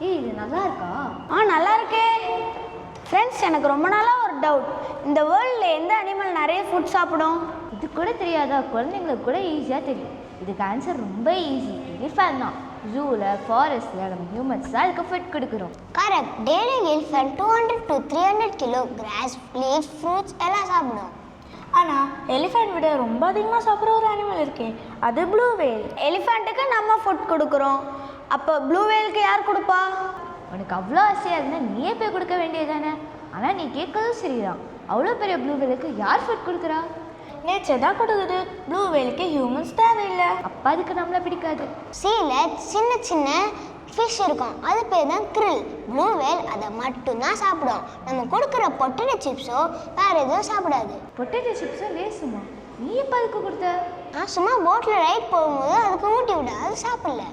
இது நல்லா இருக்கா? நல்லா இருக்கே ஃப்ரெண்ட்ஸ். எனக்கு ரொம்ப நாளாக ஒரு டவுட், இந்த வேர்ல்டில் எந்த அனிமல் நிறைய ஃபுட் சாப்பிடும்? இது கூட தெரியாதா? குழந்தைங்களுக்கு கூட ஈஸியாக தெரியும். இதுக்கு ஆன்சர் ரொம்ப ஈஸி, எலிஃபேண்ட் தான். ஜூவில் ஃபாரஸ்ட்டில் நம்ம ஹியூமன்ஸ் தான் இதுக்கு ஃபுட் கொடுக்குறோம். Correct. Daily elephant 200 to 300 kilo cross, leaves, fruits எல்லாம் சாப்பிடும். ஆனால் எலிஃபெண்ட் விட ரொம்ப அதிகமாக சாப்பிட்ற ஒரு அனிமல் இருக்கே, அது ப்ளூ வேல். எலிஃபெண்ட்டுக்கு நம்ம ஃபுட் கொடுக்குறோம், அப்போ ப்ளூ வேலுக்கு யார் கொடுப்பா? உனக்கு அவ்வளோ ஆசையாக இருந்தால் நீயே போய் கொடுக்க வேண்டியது தானே. ஆனால் நீ கேட்கறதும் சரிதான். அவ்வளோ பெரிய ப்ளூ வேலுக்கு யார் ஃபுட் கொடுக்குறா? நேச்சர் தான் கொடுக்குது. ப்ளூ வேலுக்கு ஹியூமன்ஸ் தேவையில்லை. அப்பா அதுக்கு நம்மளை பிடிக்காது. சீல சின்ன சின்ன ஃபிஷ் இருக்கும், அது பேர் தான் krill. ப்ளூ வேல் அதை மட்டும்தான் சாப்பிடும். நம்ம கொடுக்குற பொட்டேட்டோ சிப்ஸோ வேறு எதுவும் சாப்பிடாது. பொட்டேட்டோ சிப்ஸும் லேசுமா? நீ எப்போ அதுக்கு கொடுத்த? நான் சும்மா போட்டில் ரைட் போகும்போது அதுக்கு ஊட்டி விட, அது சாப்பிடல.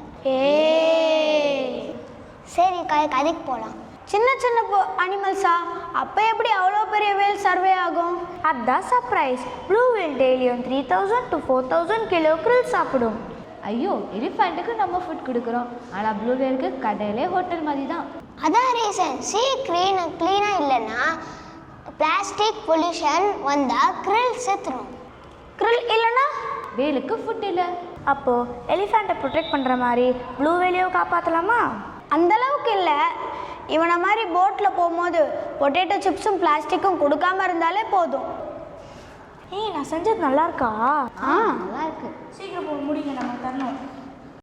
சரி கதைக்கு போகலாம். சின்ன சின்ன அனிமல்ஸா? அப்போ எப்படி அவ்வளோ பெரிய வேல் சர்வே ஆகும்? அதுதான் சர்ப்ரைஸ். ப்ளூ வேல் டெய்லியும் 3000 to 4000 கிலோ krill சாப்பிடும். ஐயோ, எலிஃபெண்ட்டுக்கு நம்ம ஃபுட் கொடுக்குறோம், ஆனால் ப்ளூ வேலுக்கு கடையிலே ஹோட்டல் மாதிரி தான். அதான் ரீசன். க்ளீனாக இல்லைன்னா பிளாஸ்டிக் பொல்யூஷன் வந்தால் krill செத்துரும். krill இல்லைன்னா வேலுக்கு ஃபுட் இல்லை. அப்போது எலிஃபெண்ட்டை ப்ரொடெக்ட் பண்ணுற மாதிரி ப்ளூ வேலையும் காப்பாற்றலாமா? அந்தளவுக்கு இல்லை. இவனை மாதிரி போட்டில் போகும்போது பொட்டேட்டோ சிப்ஸும் பிளாஸ்டிக்கும் கொடுக்காம இருந்தாலே போதும். நான் செஞ்சது நல்லா இருக்கா? நல்லா இருக்கு. சீக்கிரம் முடிங்க, நம்ம தரணும்.